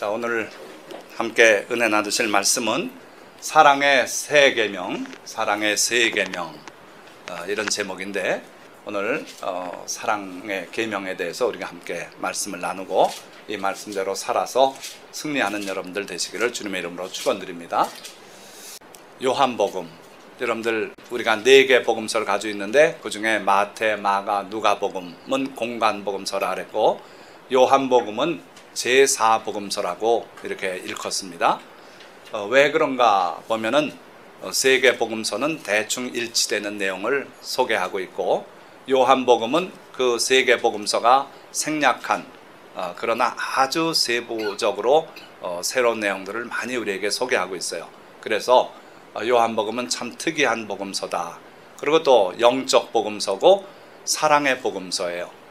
자, 오늘 함께 은혜 나누실 말씀은 사랑의 세 계명, 사랑의 세 계명 이런 제목인데 오늘 사랑의 계명에 대해서 우리가 함께 말씀을 나누고 이 말씀대로 살아서 승리하는 여러분들 되시기를 주님의 이름으로 축원드립니다. 요한복음, 여러분들 우리가 4개 복음서를 가지고 있는데 그 중에 마태, 마가, 누가복음은 공관복음서라 그랬고 요한복음은 제4복음서라고 이렇게 일컫습니다. 왜 그런가 보면은 3개 복음서는 대충 일치되는 내용을 소개하고 있고 요한복음은 그 3개 복음서가 생략한 그러나 아주 세부적으로 새로운 내용들을 많이 우리에게 소개하고 있어요. 그래서 요한복음은 참 특이한 복음서다. 그리고 또 영적 복음서고 사랑의 복음서예요.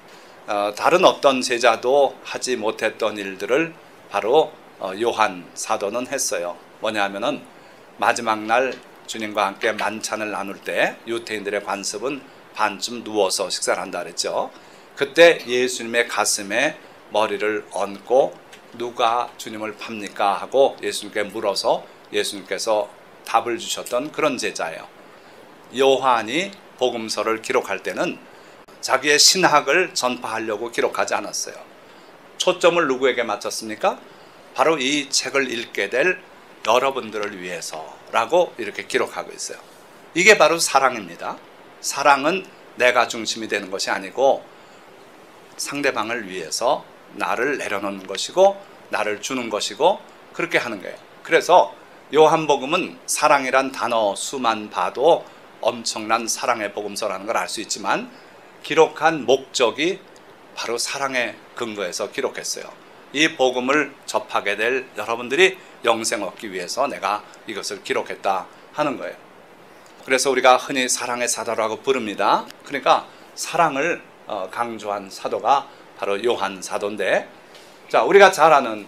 다른 어떤 제자도 하지 못했던 일들을 바로 요한 사도는 했어요. 뭐냐면은 마지막 날 주님과 함께 만찬을 나눌 때 유대인들의 관습은 반쯤 누워서 식사를 한다 그랬죠. 그때 예수님의 가슴에 머리를 얹고 누가 주님을 팝니까 하고 예수님께 물어서 예수님께서 답을 주셨던 그런 제자예요. 요한이 복음서를 기록할 때는 자기의 신학을 전파하려고 기록하지 않았어요. 초점을 누구에게 맞췄습니까? 바로 이 책을 읽게 될 여러분들을 위해서라고 이렇게 기록하고 있어요. 이게 바로 사랑입니다. 사랑은 내가 중심이 되는 것이 아니고 상대방을 위해서 나를 내려놓는 것이고 나를 주는 것이고 그렇게 하는 거예요. 그래서 요한복음은 사랑이란 단어 수만 봐도 엄청난 사랑의 복음서라는 걸 알 수 있지만 기록한 목적이 바로 사랑의 근거에서 기록했어요. 이 복음을 접하게 될 여러분들이 영생 얻기 위해서 내가 이것을 기록했다 하는 거예요. 그래서 우리가 흔히 사랑의 사도라고 부릅니다. 그러니까 사랑을 강조한 사도가 바로 요한 사도인데, 자, 우리가 잘 아는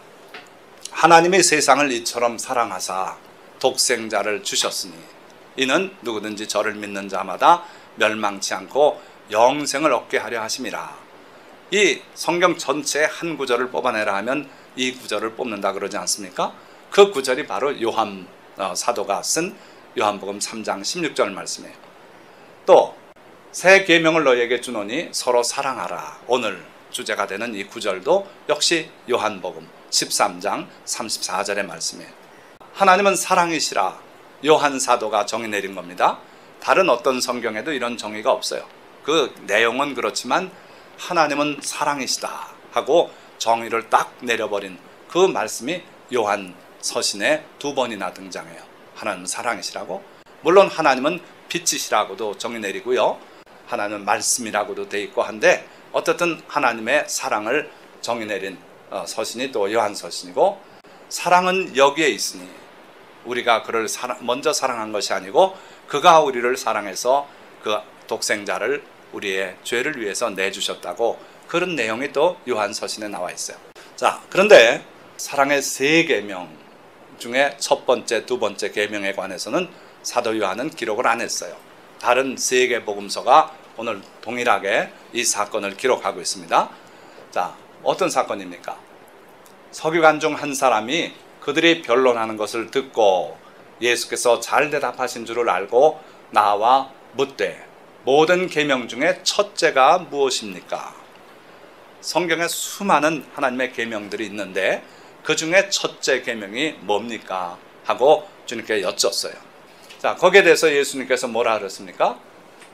하나님이 세상을 이처럼 사랑하사 독생자를 주셨으니 이는 누구든지 저를 믿는 자마다 멸망치 않고 영생을 얻게 하려 하심이라. 이 성경 전체의 한 구절을 뽑아내라 하면 이 구절을 뽑는다 그러지 않습니까? 그 구절이 바로 요한 사도가 쓴 요한복음 3장 16절 말씀이에요. 또 새 계명을 너희에게 주노니 서로 사랑하라. 오늘 주제가 되는 이 구절도 역시 요한복음 13장 34절의 말씀이에요. 하나님은 사랑이시라 요한 사도가 정의 내린 겁니다. 다른 어떤 성경에도 이런 정의가 없어요. 그 내용은 그렇지만 하나님은 사랑이시다 하고 정의를 딱 내려버린 그 말씀이 요한 서신에 2번이나 등장해요. 하나님은 사랑이시라고. 물론 하나님은 빛이시라고도 정의 내리고요. 하나님은 말씀이라고도 돼 있고 한데 어쨌든 하나님의 사랑을 정의 내린 서신이 또 요한 서신이고, 사랑은 여기에 있으니 우리가 그를 먼저 사랑한 것이 아니고 그가 우리를 사랑해서 그 독생자를 우리의 죄를 위해서 내주셨다고, 그런 내용이 또 요한서신에 나와 있어요. 자, 그런데 사랑의 세 계명 중에 첫 번째, 두 번째 계명에 관해서는 사도 요한은 기록을 안 했어요. 다른 3개 복음서가 오늘 동일하게 이 사건을 기록하고 있습니다. 자, 어떤 사건입니까? 서기관 중 한 사람이 그들이 변론하는 것을 듣고 예수께서 잘 대답하신 줄을 알고 나와 묻되 모든 계명 중에 첫째가 무엇입니까? 성경에 수많은 하나님의 계명들이 있는데 그 중에 첫째 계명이 뭡니까? 하고 주님께 여쭸어요. 자, 거기에 대해서 예수님께서 뭐라 그랬습니까?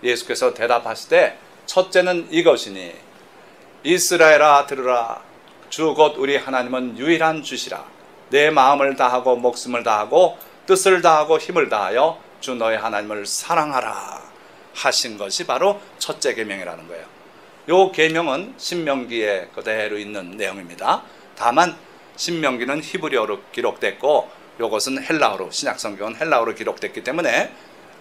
예수께서 대답하시되 첫째는 이것이니 이스라엘아 들으라. 주 곧 우리 하나님은 유일한 주시라. 내 마음을 다하고 목숨을 다하고 뜻을 다하고 힘을 다하여 주 너의 하나님을 사랑하라 하신 것이 바로 첫째 계명이라는 거예요. 이 계명은 신명기에 그대로 있는 내용입니다. 다만 신명기는 히브리어로 기록됐고 이것은 헬라어로, 신약성경은 헬라어로 기록됐기 때문에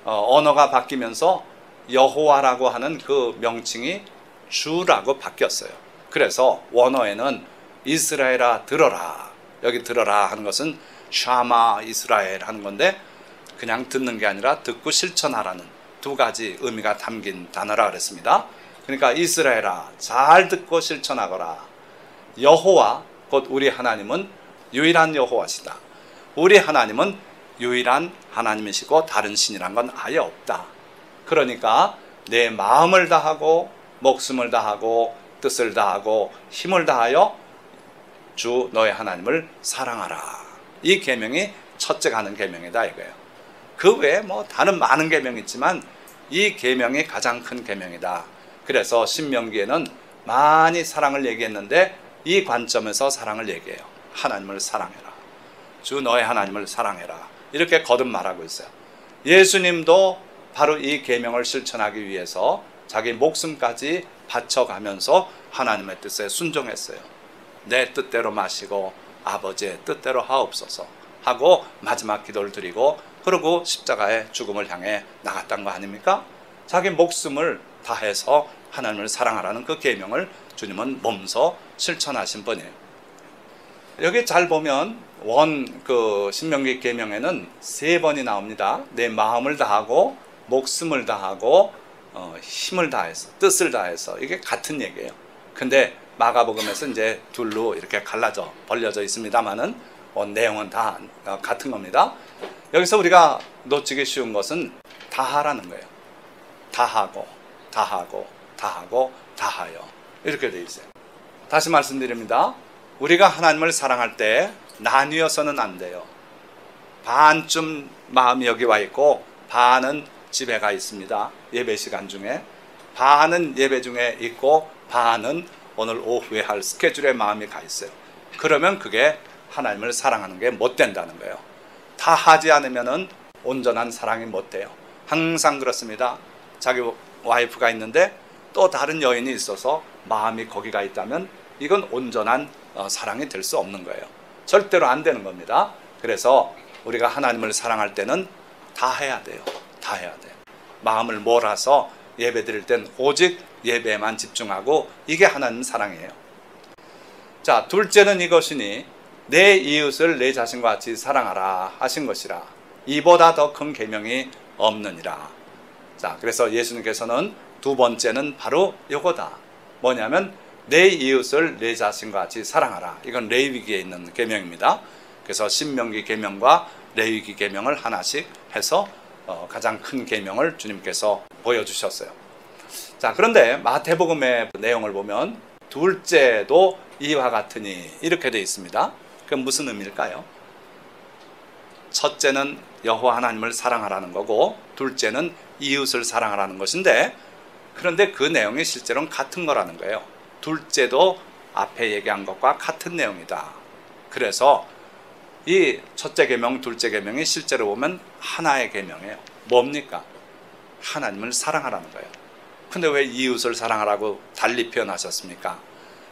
언어가 바뀌면서 여호와라고 하는 그 명칭이 주라고 바뀌었어요. 그래서 원어에는 이스라엘아 들어라, 여기 들어라 하는 것은 샤마 이스라엘 하는 건데 그냥 듣는 게 아니라 듣고 실천하라는 두 가지 의미가 담긴 단어라 그랬습니다. 그러니까 이스라엘아 잘 듣고 실천하거라. 여호와 곧 우리 하나님은 유일한 여호와시다. 우리 하나님은 유일한 하나님이시고 다른 신이란 건 아예 없다. 그러니까 내 마음을 다하고 목숨을 다하고 뜻을 다하고 힘을 다하여 주 너의 하나님을 사랑하라. 이 계명이 첫째 가는 계명이다 이거예요. 그 외에 뭐 다른 많은 계명이 있지만 이 계명이 가장 큰 계명이다. 그래서 신명기에는 많이 사랑을 얘기했는데 이 관점에서 사랑을 얘기해요. 하나님을 사랑해라. 주 너의 하나님을 사랑해라. 이렇게 거듭 말하고 있어요. 예수님도 바로 이 계명을 실천하기 위해서 자기 목숨까지 바쳐가면서 하나님의 뜻에 순종했어요. 내 뜻대로 마시고 아버지의 뜻대로 하옵소서 하고 마지막 기도를 드리고 그러고 십자가의 죽음을 향해 나갔던 거 아닙니까? 자기 목숨을 다해서 하나님을 사랑하라는 그 계명을 주님은 몸소 실천하신 분이에요. 여기 잘 보면 신명기 계명에는 3번이 나옵니다. 내 마음을 다하고 목숨을 다하고 힘을 다해서 뜻을 다해서 이게 같은 얘기예요. 근데 마가복음에서 이제 둘로 이렇게 벌려져 있습니다만은 내용은 다 같은 겁니다. 여기서 우리가 놓치기 쉬운 것은 다하라는 거예요. 다하고 다하고 다하고 다하여 이렇게 돼 있어요. 다시 말씀드립니다. 우리가 하나님을 사랑할 때 나뉘어서는 안 돼요. 반쯤 마음이 여기 와 있고 반은 집에 가 있습니다. 예배 시간 중에 반은 예배 중에 있고 반은 오늘 오후에 할 스케줄에 마음이 가 있어요. 그러면 그게 하나님을 사랑하는 게 못 된다는 거예요. 다 하지 않으면 온전한 사랑이 못 돼요. 항상 그렇습니다. 자기 와이프가 있는데 또 다른 여인이 있어서 마음이 거기가 있다면 이건 온전한 사랑이 될 수 없는 거예요. 절대로 안 되는 겁니다. 그래서 우리가 하나님을 사랑할 때는 다 해야 돼요. 다 해야 돼요. 마음을 몰아서 예배 드릴 땐 오직 예배에만 집중하고 이게 하나님 사랑이에요. 자, 둘째는 이것이니 내 이웃을 내 자신과 같이 사랑하라 하신 것이라. 이보다 더 큰 계명이 없느니라. 자, 그래서 예수님께서는 두 번째는 바로 이거다. 뭐냐면 내 이웃을 내 자신과 같이 사랑하라. 이건 레위기에 있는 계명입니다. 그래서 신명기 계명과 레위기 계명을 하나씩 해서 가장 큰 계명을 주님께서 보여주셨어요. 자, 그런데 마태복음의 내용을 보면 둘째도 이와 같으니 이렇게 되어 있습니다. 그건 무슨 의미일까요? 첫째는 여호와 하나님을 사랑하라는 거고 둘째는 이웃을 사랑하라는 것인데 그런데 그 내용이 실제로는 같은 거라는 거예요. 둘째도 앞에 얘기한 것과 같은 내용이다. 그래서 이 첫째 계명, 둘째 계명이 실제로 보면 하나의 계명이에요. 뭡니까? 하나님을 사랑하라는 거예요. 근데 왜 이웃을 사랑하라고 달리 표현하셨습니까?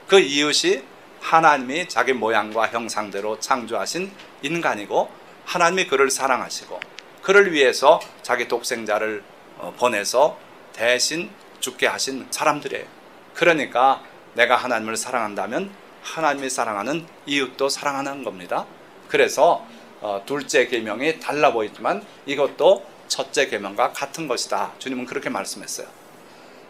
그 이웃이 하나님이 자기 모양과 형상대로 창조하신 인간이고 하나님이 그를 사랑하시고 그를 위해서 자기 독생자를 보내서 대신 죽게 하신 사람들이에요. 그러니까 내가 하나님을 사랑한다면 하나님이 사랑하는 이웃도 사랑하는 겁니다. 그래서 둘째 계명이 달라 보이지만 이것도 첫째 계명과 같은 것이다. 주님은 그렇게 말씀했어요.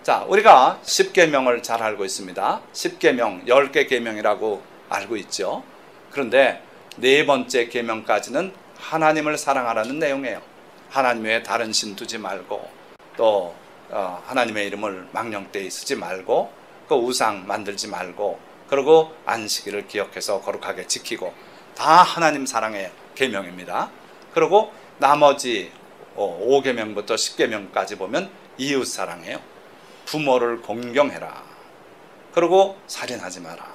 자, 우리가 10계명을 잘 알고 있습니다. 10계명, 10개 계명이라고 알고 있죠. 그런데 네 번째 계명까지는 하나님을 사랑하라는 내용이에요. 하나님 외에 다른 신 두지 말고 또 하나님의 이름을 망령되이 쓰지 말고 그 우상 만들지 말고 그리고 안식일을 기억해서 거룩하게 지키고 다 하나님 사랑의 계명입니다. 그리고 나머지 5계명부터 10계명까지 보면 이웃 사랑이에요. 부모를 공경해라. 그리고 살인하지 마라.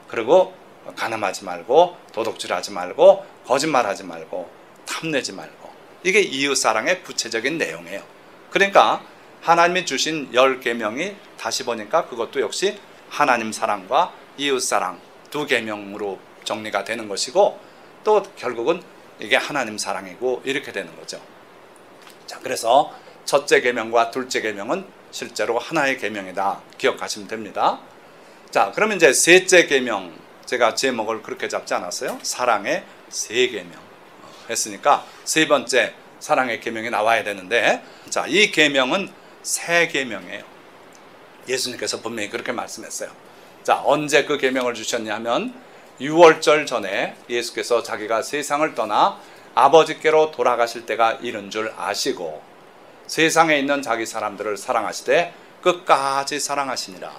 그리고 간음하지 말고 도둑질하지 말고 거짓말하지 말고 탐내지 말고 이게 이웃 사랑의 구체적인 내용이에요. 그러니까 하나님이 주신 10계명이 다시 보니까 그것도 역시 하나님 사랑과 이웃 사랑 두 계명으로 정리가 되는 것이고 또 결국은 이게 하나님 사랑이고 이렇게 되는 거죠. 자, 그래서 첫째 계명과 둘째 계명은 실제로 하나의 계명이다. 기억하시면 됩니다. 자, 그러면 이제 셋째 계명, 제가 제목을 그렇게 잡지 않았어요? 사랑의 세 계명 했으니까 세 번째 사랑의 계명이 나와야 되는데, 자, 이 계명은 새 계명이에요. 예수님께서 분명히 그렇게 말씀했어요. 자, 언제 그 계명을 주셨냐면 유월절 전에 예수께서 자기가 세상을 떠나 아버지께로 돌아가실 때가 이른 줄 아시고 세상에 있는 자기 사람들을 사랑하시되 끝까지 사랑하시니라.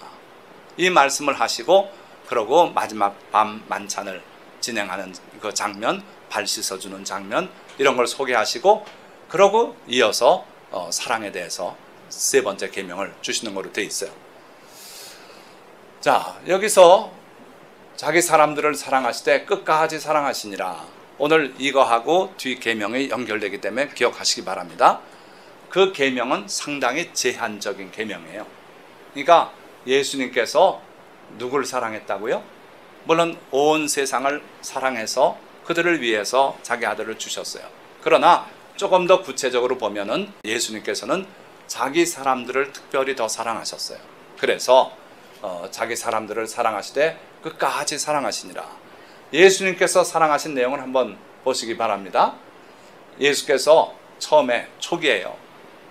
이 말씀을 하시고 그러고 마지막 밤 만찬을 진행하는 그 장면, 발 씻어주는 장면, 이런 걸 소개하시고 그러고 이어서 사랑에 대해서 세 번째 계명을 주시는 걸로 되어 있어요. 자, 여기서 자기 사람들을 사랑하시되 끝까지 사랑하시니라. 오늘 이거하고 뒤 계명이 연결되기 때문에 기억하시기 바랍니다. 그 계명은 상당히 제한적인 계명이에요. 그러니까 예수님께서 누굴 사랑했다고요? 물론 온 세상을 사랑해서 그들을 위해서 자기 아들을 주셨어요. 그러나 조금 더 구체적으로 보면은 예수님께서는 자기 사람들을 특별히 더 사랑하셨어요. 그래서 자기 사람들을 사랑하시되 끝까지 사랑하시니라. 예수님께서 사랑하신 내용을 한번 보시기 바랍니다. 예수께서 처음에 초기에요.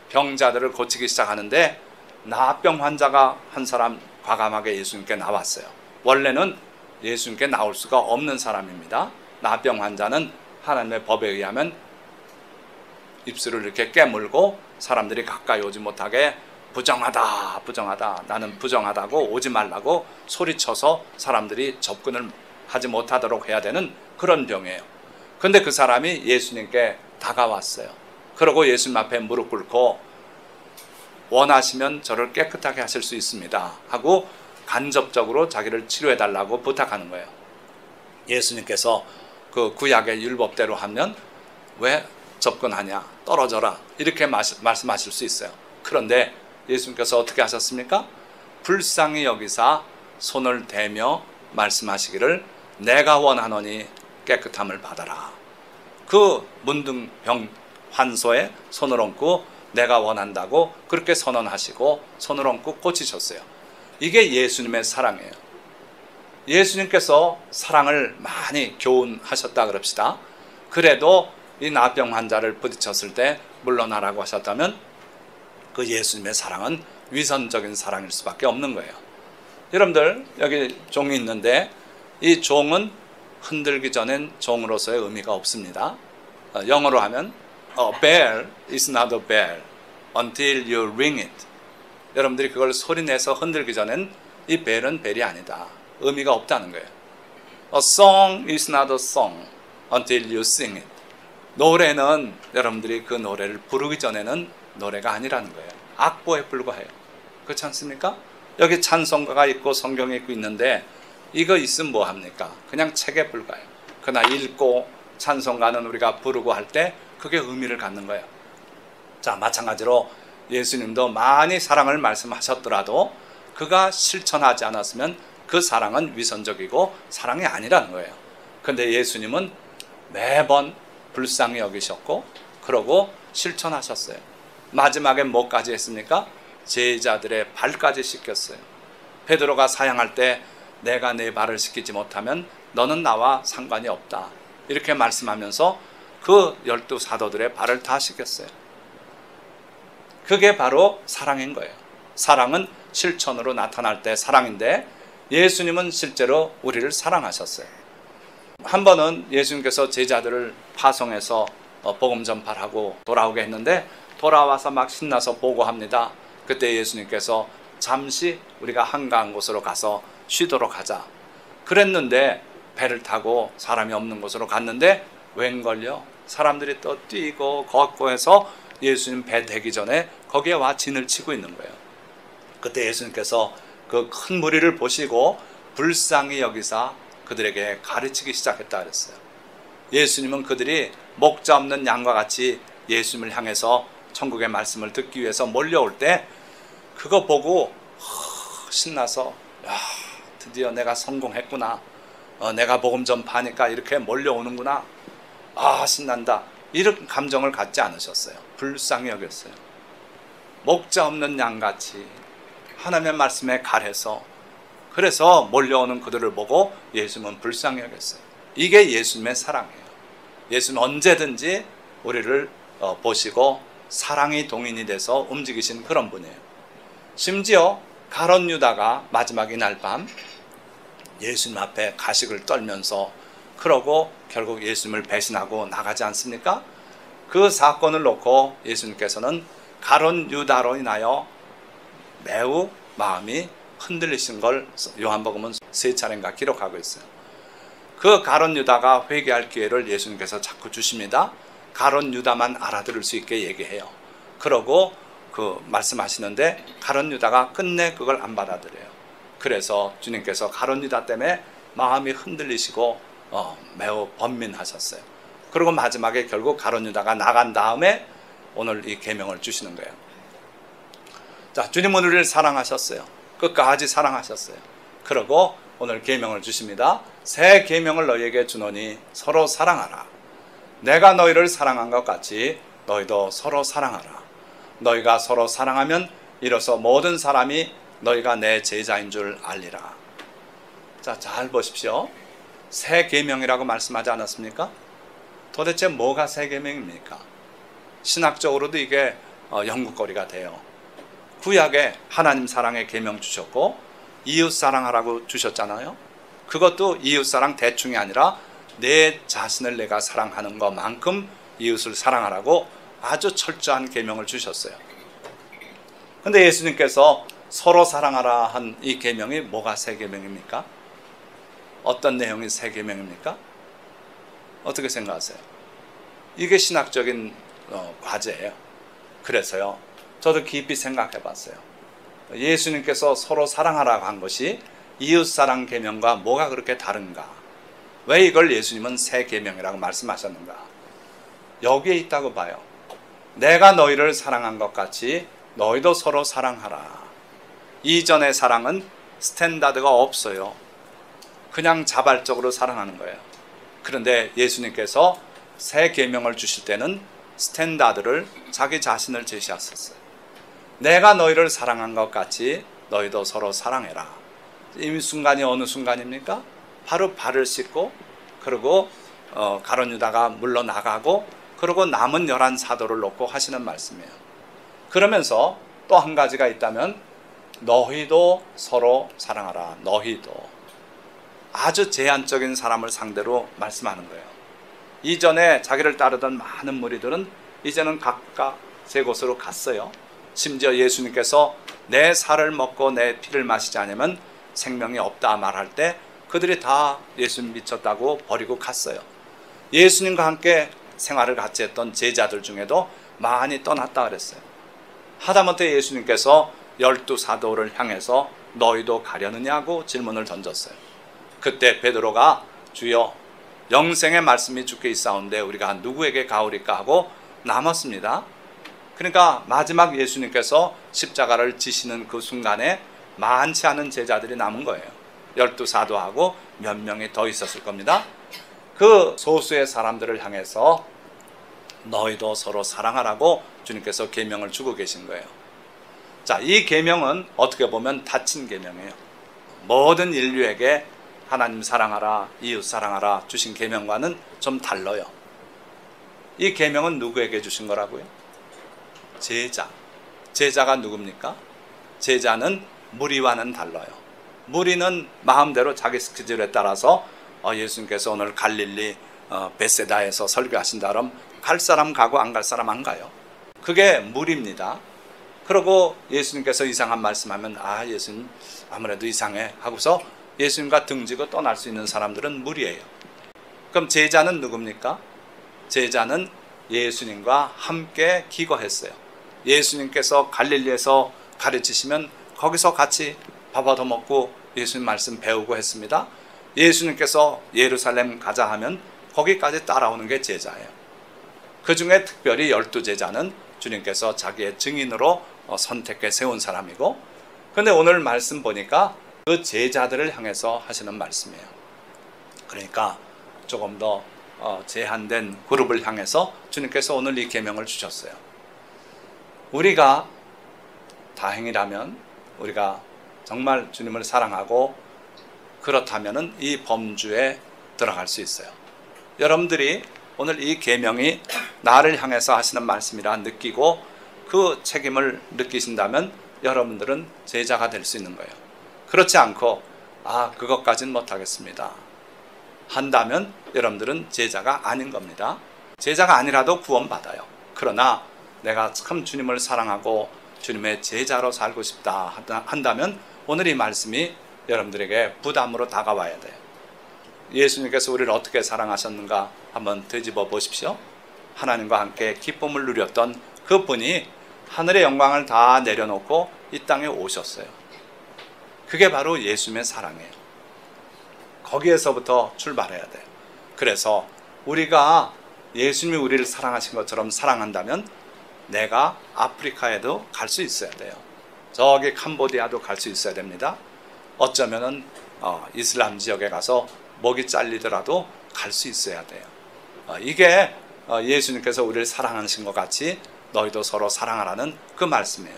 병자들을 고치기 시작하는데 나병 환자가 한 사람 과감하게 예수님께 나왔어요. 원래는 예수님께 나올 수가 없는 사람입니다. 나병 환자는 하나님의 법에 의하면 입술을 이렇게 깨물고 사람들이 가까이 오지 못하게 부정하다, 부정하다, 나는 부정하다고 오지 말라고 소리쳐서 사람들이 접근을 하지 못하도록 해야 되는 그런 병이에요. 근데 그 사람이 예수님께 다가왔어요. 그러고 예수님 앞에 무릎 꿇고 원하시면 저를 깨끗하게 하실 수 있습니다 하고 간접적으로 자기를 치료해달라고 부탁하는 거예요. 예수님께서 그 구약의 율법대로 하면 왜 접근하냐, 떨어져라, 이렇게 말씀하실 수 있어요. 그런데 예수님께서 어떻게 하셨습니까? 불쌍히 여기사 손을 대며 말씀하시기를 내가 원하노니 깨끗함을 받아라. 그 문둥병 환소에 손을 얹고 내가 원한다고 그렇게 선언하시고 손을 얹고 고치셨어요. 이게 예수님의 사랑이에요. 예수님께서 사랑을 많이 교훈하셨다 그럽시다. 그래도 이 나병 환자를 부딪혔을 때 물러나라고 하셨다면 그 예수님의 사랑은 위선적인 사랑일 수밖에 없는 거예요. 여러분들 여기 종이 있는데 이 종은 흔들기 전엔 종으로서의 의미가 없습니다. 영어로 하면 A bell is not a bell until you ring it. 여러분들이 그걸 소리내서 흔들기 전엔 이 벨은 벨이 아니다. 의미가 없다는 거예요. A song is not a song until you sing it. 노래는 여러분들이 그 노래를 부르기 전에는 노래가 아니라는 거예요. 악보에 불과해요. 그렇지 않습니까? 여기 찬송가가 있고 성경이 있고 있는데 이거 있으면 뭐 합니까? 그냥 책에 불과해요. 그러나 읽고 찬송가는 우리가 부르고 할 때 그게 의미를 갖는 거예요. 자, 마찬가지로 예수님도 많이 사랑을 말씀하셨더라도 그가 실천하지 않았으면 그 사랑은 위선적이고 사랑이 아니라는 거예요. 그런데 예수님은 매번 불쌍히 여기셨고 그러고 실천하셨어요. 마지막에 뭐까지 했습니까? 제자들의 발까지 씻겼어요. 베드로가 사양할 때 내가 네 발을 씻기지 못하면 너는 나와 상관이 없다, 이렇게 말씀하면서 그 12 사도들의 발을 다 씻겼어요. 그게 바로 사랑인 거예요. 사랑은 실천으로 나타날 때 사랑인데 예수님은 실제로 우리를 사랑하셨어요. 한 번은 예수님께서 제자들을 파송해서 복음 전파하고 돌아오게 했는데 돌아와서 막 신나서 보고합니다. 그때 예수님께서 잠시 우리가 한가한 곳으로 가서 쉬도록 하자 그랬는데 배를 타고 사람이 없는 곳으로 갔는데 웬걸요? 사람들이 또 뛰고 걷고 해서 예수님 배 대기 전에 거기에 와 진을 치고 있는 거예요. 그때 예수님께서 그 큰 무리를 보시고 불쌍히 여기사 그들에게 가르치기 시작했다 그랬어요. 예수님은 그들이 목자 없는 양과 같이 예수님을 향해서 천국의 말씀을 듣기 위해서 몰려올 때 그거 보고 신나서 야, 드디어 내가 성공했구나, 내가 복음 전파하니까 이렇게 몰려오는구나, 아 신난다, 이런 감정을 갖지 않으셨어요. 불쌍히 여겼어요. 목자 없는 양같이 하나님의 말씀에 갈해서 그래서 몰려오는 그들을 보고 예수님은 불쌍히 여겼어요. 이게 예수님의 사랑이에요. 예수는 언제든지 우리를 보시고 사랑이 동인이 돼서 움직이신 그런 분이에요. 심지어 가룟 유다가 마지막 이날 밤 예수님 앞에 가식을 떨면서 그러고 결국 예수님을 배신하고 나가지 않습니까? 그 사건을 놓고 예수님께서는 가룟 유다로 인하여 매우 마음이 흔들리신 걸 요한복음은 3차례인가 기록하고 있어요. 그 가룟 유다가 회개할 기회를 예수님께서 자꾸 주십니다. 가룟 유다만 알아들을 수 있게 얘기해요. 그러고 그 말씀하시는데 가룟 유다가 끝내 그걸 안 받아들여요. 그래서 주님께서 가룟 유다 때문에 마음이 흔들리시고 매우 번민하셨어요. 그리고 마지막에 결국 가룟 유다가 나간 다음에 오늘 이 계명을 주시는 거예요. 자, 주님은 우리를 사랑하셨어요. 끝까지 사랑하셨어요. 그리고 오늘 계명을 주십니다. 새 계명을 너희에게 주노니 서로 사랑하라. 내가 너희를 사랑한 것 같이 너희도 서로 사랑하라. 너희가 서로 사랑하면 이로써 모든 사람이 너희가 내 제자인 줄 알리라. 자, 잘 보십시오. 새 계명이라고 말씀하지 않았습니까? 도대체 뭐가 새 계명입니까? 신학적으로도 이게 연구거리가 돼요. 구약에 하나님 사랑의 계명 주셨고 이웃 사랑하라고 주셨잖아요. 그것도 이웃 사랑 대충이 아니라 내 자신을 내가 사랑하는 것만큼 이웃을 사랑하라고 아주 철저한 계명을 주셨어요. 근데 예수님께서 서로 사랑하라 한 이 계명이 뭐가 새 계명입니까? 어떤 내용이 새 계명입니까? 어떻게 생각하세요? 이게 신학적인 과제예요. 그래서요, 저도 깊이 생각해 봤어요. 예수님께서 서로 사랑하라고 한 것이 이웃사랑 계명과 뭐가 그렇게 다른가? 왜 이걸 예수님은 새 계명이라고 말씀하셨는가? 여기에 있다고 봐요. 내가 너희를 사랑한 것 같이 너희도 서로 사랑하라. 이전의 사랑은 스탠다드가 없어요. 그냥 자발적으로 사랑하는 거예요. 그런데 예수님께서 새 계명을 주실 때는 스탠다드를 자기 자신을 제시하셨어요. 내가 너희를 사랑한 것 같이 너희도 서로 사랑해라. 이 순간이 어느 순간입니까? 바로 발을 씻고 그리고 가룟 유다가 물러나가고 그리고 남은 11 사도를 놓고 하시는 말씀이에요. 그러면서 또 한 가지가 있다면 너희도 서로 사랑하라. 너희도. 아주 제한적인 사람을 상대로 말씀하는 거예요. 이전에 자기를 따르던 많은 무리들은 이제는 각각 제 곳으로 갔어요. 심지어 예수님께서 내 살을 먹고 내 피를 마시지 않으면 생명이 없다 말할 때 그들이 다 예수님 미쳤다고 버리고 갔어요. 예수님과 함께 생활을 같이 했던 제자들 중에도 많이 떠났다 그랬어요. 하다못해 예수님께서 12 사도를 향해서 너희도 가려느냐고 질문을 던졌어요. 그때 베드로가 주여 영생의 말씀이 주께 있사온데 우리가 누구에게 가오리까 하고 남았습니다. 그러니까 마지막 예수님께서 십자가를 지시는 그 순간에 많지 않은 제자들이 남은 거예요. 12 사도하고 몇 명이 더 있었을 겁니다. 그 소수의 사람들을 향해서 너희도 서로 사랑하라고 주님께서 계명을 주고 계신 거예요. 자, 이 계명은 어떻게 보면 닫힌 계명이에요. 모든 인류에게 하나님 사랑하라, 이웃 사랑하라 주신 계명과는 좀 달라요. 이 계명은 누구에게 주신 거라고요? 제자. 제자가 누굽니까? 제자는 무리와는 달라요. 무리는 마음대로 자기 스케줄에 따라서 예수님께서 오늘 갈릴리 베세다에서 설교하신다 그러면 갈 사람 가고 안 갈 사람 안 가요. 그게 무리입니다. 그리고 예수님께서 이상한 말씀하면 예수님 아무래도 이상해 하고서 예수님과 등지고 떠날 수 있는 사람들은 무리예요. 그럼 제자는 누굽니까? 제자는 예수님과 함께 기거했어요. 예수님께서 갈릴리에서 가르치시면 거기서 같이 밥 얻어 먹고 예수님 말씀 배우고 했습니다. 예수님께서 예루살렘 가자 하면 거기까지 따라오는 게 제자예요. 그 중에 특별히 12 제자는 주님께서 자기의 증인으로 선택해 세운 사람이고, 그런데 오늘 말씀 보니까 그 제자들을 향해서 하시는 말씀이에요. 그러니까 조금 더 제한된 그룹을 향해서 주님께서 오늘 이 계명을 주셨어요. 우리가 다행이라면 우리가 정말 주님을 사랑하고 그렇다면 이 범주에 들어갈 수 있어요. 여러분들이 오늘 이 계명이 나를 향해서 하시는 말씀이라 느끼고 그 책임을 느끼신다면 여러분들은 제자가 될 수 있는 거예요. 그렇지 않고 그것까지는 못하겠습니다 한다면 여러분들은 제자가 아닌 겁니다. 제자가 아니라도 구원받아요. 그러나 내가 참 주님을 사랑하고 주님의 제자로 살고 싶다 한다면 오늘 이 말씀이 여러분들에게 부담으로 다가와야 돼요. 예수님께서 우리를 어떻게 사랑하셨는가 한번 되짚어 보십시오. 하나님과 함께 기쁨을 누렸던 그분이 하늘의 영광을 다 내려놓고 이 땅에 오셨어요. 그게 바로 예수님의 사랑이에요. 거기에서부터 출발해야 돼요. 그래서 우리가 예수님이 우리를 사랑하신 것처럼 사랑한다면 내가 아프리카에도 갈 수 있어야 돼요. 저기 캄보디아도 갈 수 있어야 됩니다. 어쩌면은 이슬람 지역에 가서 목이 잘리더라도 갈 수 있어야 돼요. 이게 예수님께서 우리를 사랑하신 것 같이 너희도 서로 사랑하라는 그 말씀이에요.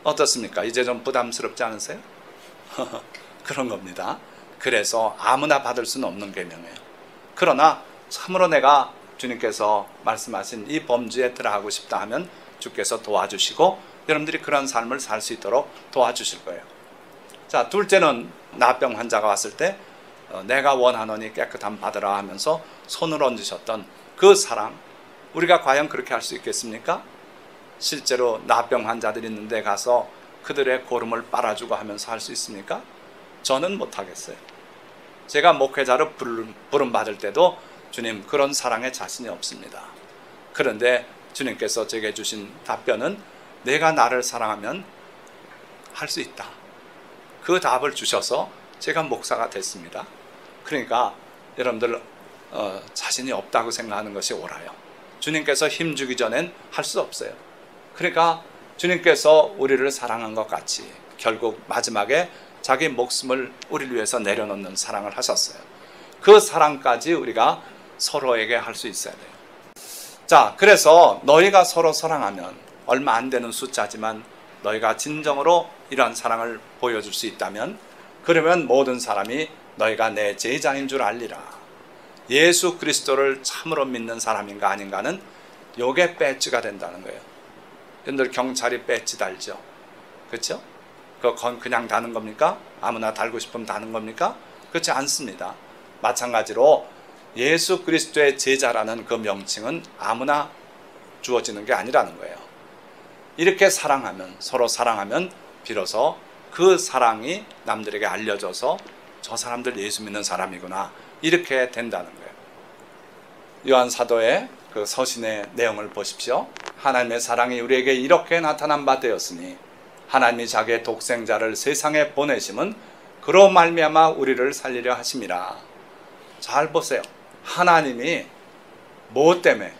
어떻습니까? 이제 좀 부담스럽지 않으세요? 그런 겁니다. 그래서 아무나 받을 수는 없는 계명이에요. 그러나 참으로 내가 주님께서 말씀하신 이 범주에 들어가고 싶다 하면 주께서 도와주시고 여러분들이 그런 삶을 살 수 있도록 도와주실 거예요. 자, 둘째는 나병 환자가 왔을 때 내가 원하노니 깨끗함 받으라 하면서 손을 얹으셨던 그 사랑, 우리가 과연 그렇게 할 수 있겠습니까? 실제로 나병 환자들이 있는 데 가서 그들의 고름을 빨아주고 하면서 할 수 있습니까? 저는 못하겠어요. 제가 목회자로 부름 받을 때도 주님 그런 사랑에 자신이 없습니다. 그런데 주님께서 제게 주신 답변은 내가 나를 사랑하면 할 수 있다. 그 답을 주셔서 제가 목사가 됐습니다. 그러니까 여러분들 자신이 없다고 생각하는 것이 옳아요. 주님께서 힘주기 전엔 할 수 없어요. 그러니까 주님께서 우리를 사랑한 것 같이 결국 마지막에 자기 목숨을 우리를 위해서 내려놓는 사랑을 하셨어요. 그 사랑까지 우리가 서로에게 할 수 있어야 돼요. 자, 그래서 너희가 서로 사랑하면 얼마 안 되는 숫자지만 너희가 진정으로 이러한 사랑을 보여줄 수 있다면 그러면 모든 사람이 너희가 내 제자인 줄 알리라. 예수 그리스도를 참으로 믿는 사람인가 아닌가는 요게 배지가 된다는 거예요. 여러분들 경찰이 배지 달죠. 그렇죠? 그건 그냥 다는 겁니까? 아무나 달고 싶으면 다는 겁니까? 그렇지 않습니다. 마찬가지로 예수 그리스도의 제자라는 그 명칭은 아무나 주어지는 게 아니라는 거예요. 이렇게 사랑하면, 서로 사랑하면 비로소 그 사랑이 남들에게 알려져서 저 사람들 예수 믿는 사람이구나 이렇게 된다는 거예요. 요한 사도의 그 서신의 내용을 보십시오. 하나님의 사랑이 우리에게 이렇게 나타난 바 되었으니 하나님이 자기의 독생자를 세상에 보내심은 그로 말미암아 우리를 살리려 하심이라. 잘 보세요. 하나님이 뭐 때문에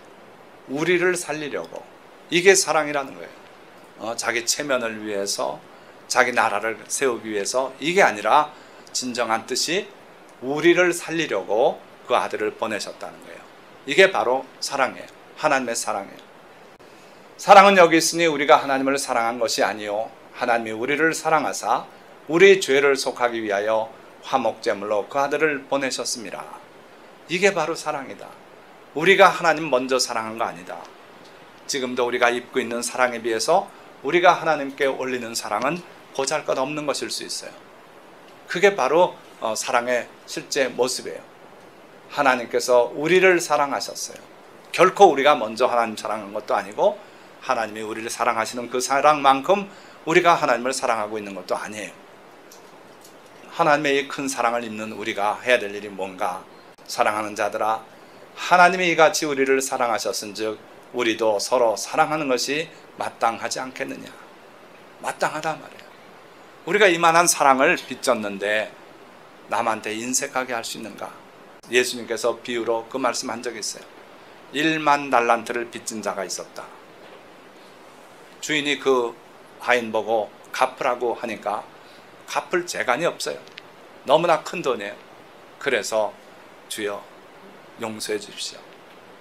우리를 살리려고, 이게 사랑이라는 거예요. 자기 체면을 위해서, 자기 나라를 세우기 위해서, 이게 아니라 진정한 뜻이 우리를 살리려고 그 아들을 보내셨다는 거예요. 이게 바로 사랑이에요. 하나님의 사랑이에요. 사랑은 여기 있으니 우리가 하나님을 사랑한 것이 아니요 하나님이 우리를 사랑하사 우리 죄를 속하기 위하여 화목제물로 그 아들을 보내셨습니다. 이게 바로 사랑이다. 우리가 하나님 먼저 사랑한 거 아니다. 지금도 우리가 입고 있는 사랑에 비해서 우리가 하나님께 올리는 사랑은 보잘것없는 것일 수 있어요. 그게 바로 사랑의 실제 모습이에요. 하나님께서 우리를 사랑하셨어요. 결코 우리가 먼저 하나님 사랑한 것도 아니고 하나님이 우리를 사랑하시는 그 사랑만큼 우리가 하나님을 사랑하고 있는 것도 아니에요. 하나님의 이 큰 사랑을 입는 우리가 해야 될 일이 뭔가? 사랑하는 자들아, 하나님이 이같이 우리를 사랑하셨은즉 우리도 서로 사랑하는 것이 마땅하지 않겠느냐. 마땅하다 말이에요. 우리가 이만한 사랑을 빚졌는데 남한테 인색하게 할 수 있는가? 예수님께서 비유로 그 말씀한 적이 있어요. 1만 달란트를 빚진 자가 있었다. 주인이 그 하인 보고 갚으라고 하니까 갚을 재간이 없어요. 너무나 큰 돈이에요. 그래서 주여 용서해 주십시오.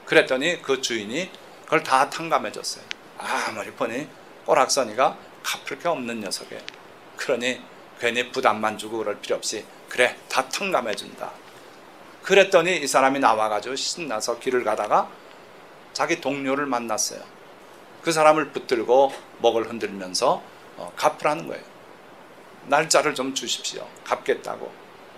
그랬더니 그 주인이 그걸 다 탕감해 줬어요. 아무리 보니 꼬락서니가 갚을 게 없는 녀석이에요. 그러니 괜히 부담만 주고 그럴 필요 없이 그래 다 탕감해 준다. 그랬더니 이 사람이 나와가지고 신나서 길을 가다가 자기 동료를 만났어요. 그 사람을 붙들고 목을 흔들면서 갚으라는 거예요. 날짜를 좀 주십시오. 갚겠다고.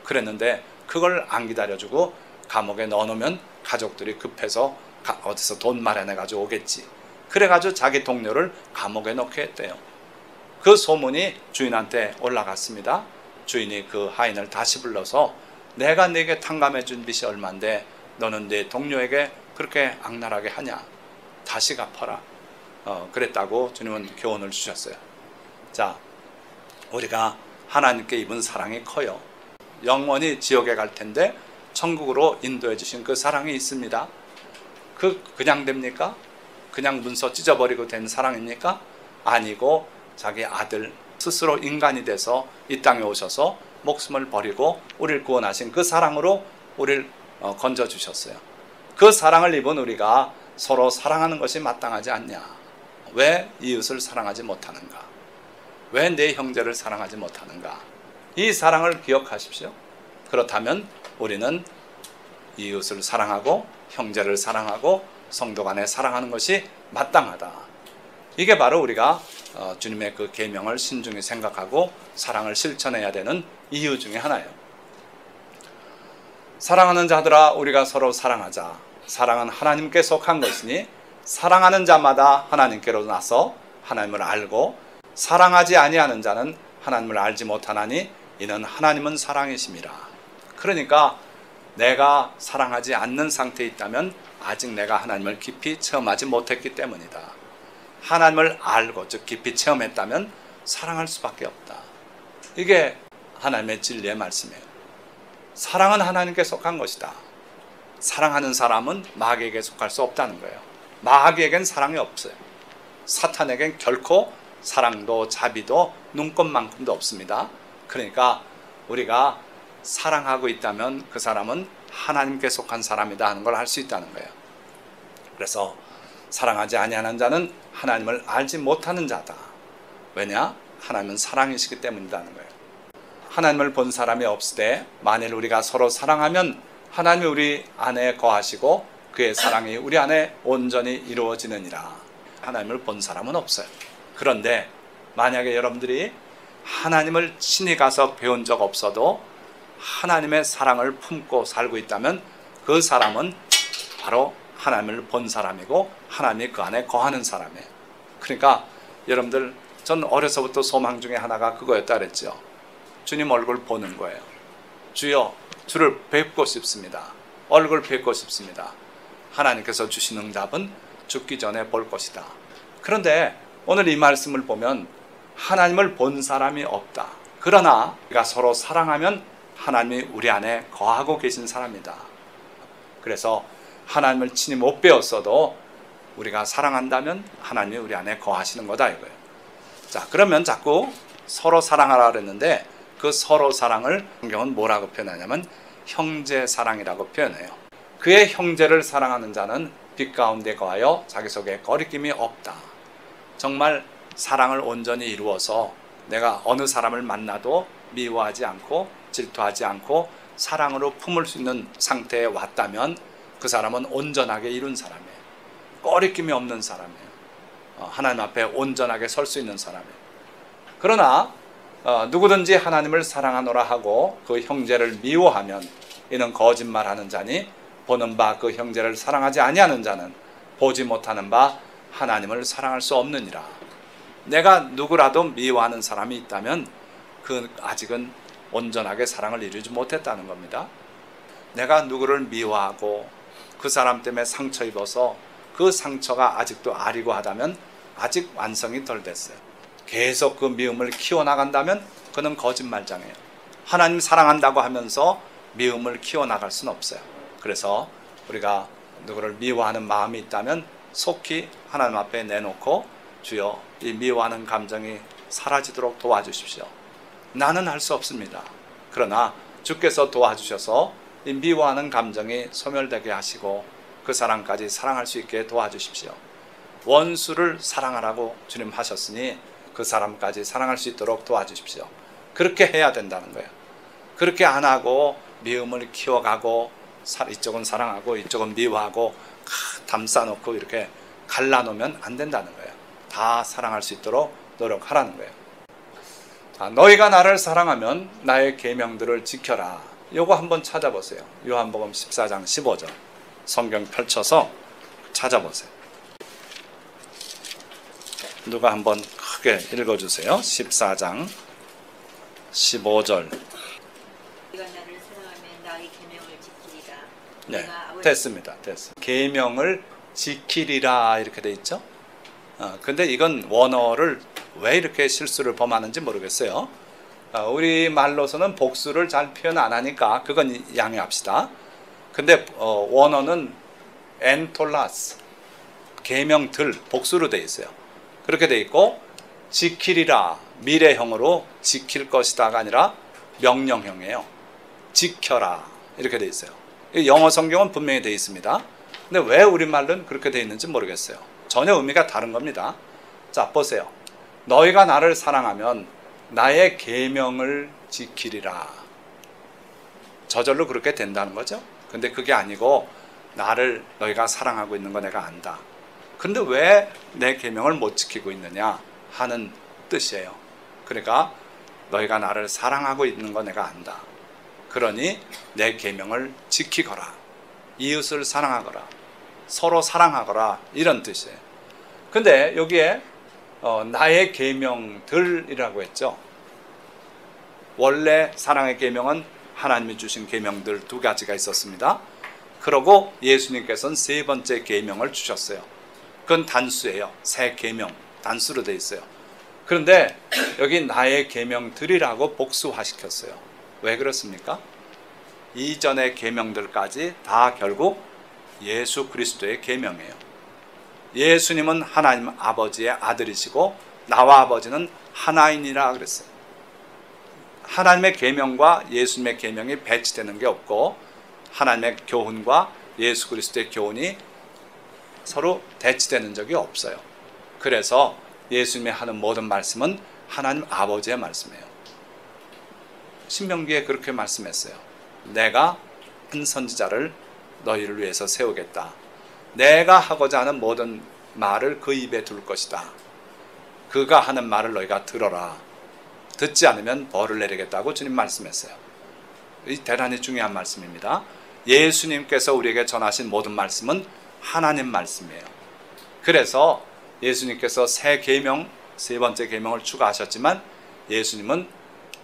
그랬는데 그걸 안 기다려주고 감옥에 넣어놓으면 가족들이 급해서 어디서 돈 마련해가지고 오겠지. 그래가지고 자기 동료를 감옥에 넣게 했대요. 그 소문이 주인한테 올라갔습니다. 주인이 그 하인을 다시 불러서 내가 네게 탕감해준 빚이 얼만데 너는 네 동료에게 그렇게 악랄하게 하냐. 다시 갚아라. 그랬다고 주님은 교훈을 주셨어요. 자, 우리가 하나님께 입은 사랑이 커요. 영원히 지옥에 갈 텐데 천국으로 인도해 주신 그 사랑이 있습니다. 그냥 됩니까? 그냥 문서 찢어버리고 된 사랑입니까? 아니고 자기 아들 스스로 인간이 돼서 이 땅에 오셔서 목숨을 버리고 우리를 구원하신 그 사랑으로 우리를 건져주셨어요. 그 사랑을 입은 우리가 서로 사랑하는 것이 마땅하지 않냐. 왜 이웃을 사랑하지 못하는가? 왜 내 형제를 사랑하지 못하는가? 이 사랑을 기억하십시오. 그렇다면 우리는 이웃을 사랑하고 형제를 사랑하고 성도 간에 사랑하는 것이 마땅하다. 이게 바로 우리가 주님의 그 계명을 신중히 생각하고 사랑을 실천해야 되는 이유 중에 하나예요. 사랑하는 자들아 우리가 서로 사랑하자. 사랑은 하나님께 속한 것이니 사랑하는 자마다 하나님께로 나서 하나님을 알고 사랑하지 아니하는 자는 하나님을 알지 못하나니 이는 하나님은 사랑이심이라. 그러니까 내가 사랑하지 않는 상태에 있다면 아직 내가 하나님을 깊이 체험하지 못했기 때문이다. 하나님을 알고 즉 깊이 체험했다면 사랑할 수밖에 없다. 이게 하나님의 진리의 말씀이에요. 사랑은 하나님께 속한 것이다. 사랑하는 사람은 마귀에게 속할 수 없다는 거예요. 마귀에겐 사랑이 없어요. 사탄에겐 결코 사랑도 자비도 눈꼽만큼도 없습니다. 그러니까 우리가 사랑하고 있다면 그 사람은 하나님께 속한 사람이다 하는 걸 알 수 있다는 거예요. 그래서 사랑하지 아니하는 자는 하나님을 알지 못하는 자다. 왜냐? 하나님은 사랑이시기 때문이라는 거예요. 하나님을 본 사람이 없을 때 만일 우리가 서로 사랑하면 하나님이 우리 안에 거하시고 그의 사랑이 우리 안에 온전히 이루어지느니라. 하나님을 본 사람은 없어요. 그런데 만약에 여러분들이 하나님을 친히 가서 배운 적 없어도 하나님의 사랑을 품고 살고 있다면 그 사람은 바로 하나님을 본 사람이고 하나님이 그 안에 거하는 사람이에요. 그러니까 여러분들 전 어려서부터 소망 중에 하나가 그거였다 그랬죠. 주님 얼굴 보는 거예요. 주여 주를 뵙고 싶습니다. 얼굴 뵙고 싶습니다. 하나님께서 주신 응답은 죽기 전에 볼 것이다. 그런데 오늘 이 말씀을 보면 하나님을 본 사람이 없다. 그러나 우리가 서로 사랑하면 하나님이 우리 안에 거하고 계신 사람이다. 그래서 하나님을 친히 못 배웠어도 우리가 사랑한다면 하나님이 우리 안에 거하시는 거다 이거예요. 자, 그러면 자꾸 서로 사랑하라 그랬는데 그 서로 사랑을 성경은 뭐라고 표현하냐면 형제 사랑이라고 표현해요. 그의 형제를 사랑하는 자는 빛 가운데 거하여 자기 속에 거리낌이 없다. 정말 사랑을 온전히 이루어서 내가 어느 사람을 만나도 미워하지 않고 질투하지 않고 사랑으로 품을 수 있는 상태에 왔다면 그 사람은 온전하게 이룬 사람이에요. 꺼리낌이 없는 사람이에요. 하나님 앞에 온전하게 설 수 있는 사람이에요. 그러나 누구든지 하나님을 사랑하노라 하고 그 형제를 미워하면 이는 거짓말하는 자니 보는 바 그 형제를 사랑하지 아니하는 자는 보지 못하는 바 하나님을 사랑할 수 없느니라. 내가 누구라도 미워하는 사람이 있다면 그 아직은 온전하게 사랑을 이루지 못했다는 겁니다. 내가 누구를 미워하고 그 사람 때문에 상처 입어서 그 상처가 아직도 아리고 하다면 아직 완성이 덜 됐어요. 계속 그 미움을 키워나간다면 그는 거짓말장이에요. 하나님 사랑한다고 하면서 미움을 키워나갈 수는 없어요. 그래서 우리가 누구를 미워하는 마음이 있다면 속히 하나님 앞에 내놓고 주여 이 미워하는 감정이 사라지도록 도와주십시오. 나는 할 수 없습니다. 그러나 주께서 도와주셔서 이 미워하는 감정이 소멸되게 하시고 그 사람까지 사랑할 수 있게 도와주십시오. 원수를 사랑하라고 주님 하셨으니 그 사람까지 사랑할 수 있도록 도와주십시오. 그렇게 해야 된다는 거예요. 그렇게 안 하고 미움을 키워가고 이쪽은 사랑하고 이쪽은 미워하고 담싸놓고 이렇게 갈라놓으면 안 된다는 거예요. 다 사랑할 수 있도록 노력하라는 거예요. 너희가 나를 사랑하면 나의 계명들을 지켜라. 요거 한번 찾아보세요. 요한복음 14장 15절 성경 펼쳐서 찾아보세요. 누가 한번 크게 읽어주세요. 14장 15절. 너희가 나를 사랑하면 나의 계명을 지키리라. 네, 됐습니다. 계명을 지키리라 이렇게 돼 있죠. 근데 이건 원어를 왜 이렇게 실수를 범하는지 모르겠어요. 우리 말로서는 복수를 잘 표현 안 하니까 그건 양해합시다. 근데 원어는 엔톨라스, 계명들, 복수로 돼 있어요. 그렇게 돼 있고 지키리라, 미래형으로 지킬 것이다가 아니라 명령형이에요. 지켜라 이렇게 돼 있어요. 영어 성경은 분명히 돼 있습니다. 근데 왜 우리말로는 그렇게 돼 있는지 모르겠어요. 전혀 의미가 다른 겁니다. 자, 보세요. 너희가 나를 사랑하면 나의 계명을 지키리라. 저절로 그렇게 된다는 거죠. 근데 그게 아니고 나를 너희가 사랑하고 있는 거 내가 안다. 근데 왜 내 계명을 못 지키고 있느냐 하는 뜻이에요. 그러니까 너희가 나를 사랑하고 있는 거 내가 안다. 그러니 내 계명을 지키거라. 이웃을 사랑하거라. 서로 사랑하거라. 이런 뜻이에요. 근데 여기에 나의 계명들이라고 했죠. 원래 사랑의 계명은 하나님이 주신 계명들 두 가지가 있었습니다. 그러고 예수님께서는 세 번째 계명을 주셨어요. 그건 단수예요. 새 계명, 단수로 되어 있어요. 그런데 여기 나의 계명들이라고 복수화시켰어요. 왜 그렇습니까? 이전의 계명들까지 다 결국 예수 그리스도의 계명이에요. 예수님은 하나님 아버지의 아들이시고 나와 아버지는 하나이니라 그랬어요. 하나님의 계명과 예수님의 계명이 배치되는 게 없고 하나님의 교훈과 예수 그리스도의 교훈이 서로 대치되는 적이 없어요. 그래서 예수님이 하는 모든 말씀은 하나님 아버지의 말씀이에요. 신명기에 그렇게 말씀했어요. 내가 한 선지자를 너희를 위해서 세우겠다. 내가 하고자 하는 모든 말을 그 입에 둘 것이다. 그가 하는 말을 너희가 들어라. 듣지 않으면 벌을 내리겠다고 주님 말씀했어요. 이 대단히 중요한 말씀입니다. 예수님께서 우리에게 전하신 모든 말씀은 하나님 말씀이에요. 그래서 예수님께서 새 계명, 세 번째 계명을 추가하셨지만 예수님은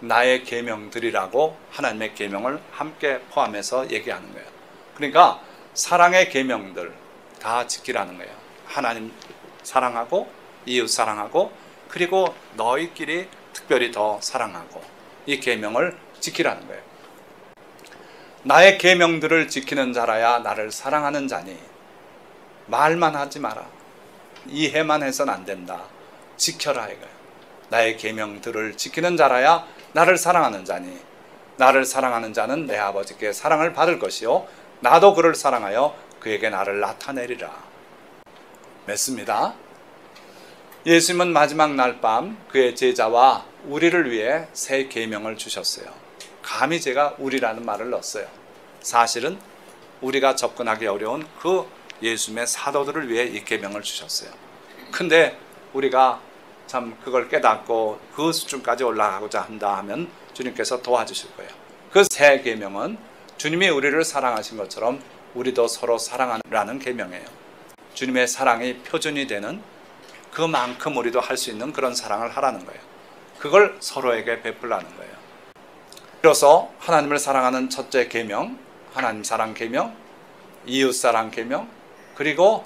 나의 계명들이라고 하나님의 계명을 함께 포함해서 얘기하는 거예요. 그러니까 사랑의 계명들 다 지키라는 거예요. 하나님 사랑하고 이웃 사랑하고 그리고 너희끼리 특별히 더 사랑하고 이 계명을 지키라는 거예요. 나의 계명들을 지키는 자라야 나를 사랑하는 자니 말만 하지 마라. 이해만 해서는 안 된다. 지켜라 이거예요. 나의 계명들을 지키는 자라야 나를 사랑하는 자니 나를 사랑하는 자는 내 아버지께 사랑을 받을 것이요 나도 그를 사랑하여 그에게 나를 나타내리라. 맺습니다. 예수님은 마지막 날 밤 그의 제자와 우리를 위해 새 계명을 주셨어요. 감히 제가 우리라는 말을 넣었어요. 사실은 우리가 접근하기 어려운 그 예수님의 사도들을 위해 이 계명을 주셨어요. 근데 우리가 참 그걸 깨닫고 그 수준까지 올라가고자 한다 하면 주님께서 도와주실 거예요. 그 새 계명은 주님이 우리를 사랑하신 것처럼 우리도 서로 사랑하라는 계명이에요. 주님의 사랑이 표준이 되는 그만큼 우리도 할 수 있는 그런 사랑을 하라는 거예요. 그걸 서로에게 베풀라는 거예요. 그래서 하나님을 사랑하는 첫째 계명, 하나님 사랑 계명, 이웃 사랑 계명, 그리고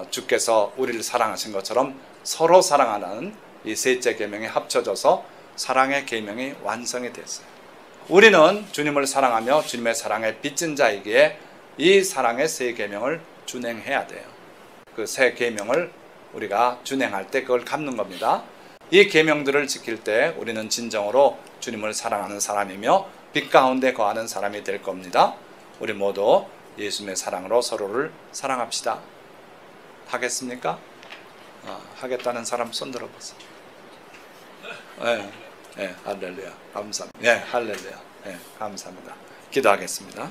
주께서 우리를 사랑하신 것처럼 서로 사랑하라는 이 셋째 계명이 합쳐져서 사랑의 계명이 완성이 됐어요. 우리는 주님을 사랑하며 주님의 사랑에 빚진 자이기에 이 사랑의 세 계명을 준행해야 돼요. 그 세 계명을 우리가 준행할 때 그걸 갚는 겁니다. 이 계명들을 지킬 때 우리는 진정으로 주님을 사랑하는 사람이며 빛 가운데 거하는 사람이 될 겁니다. 우리 모두 예수님의 사랑으로 서로를 사랑합시다. 하겠습니까? 하겠다는 사람 손 들어보세요. 네, 할렐루야. 감사합니다. 네, 할렐루야. 네, 감사합니다. 기도하겠습니다.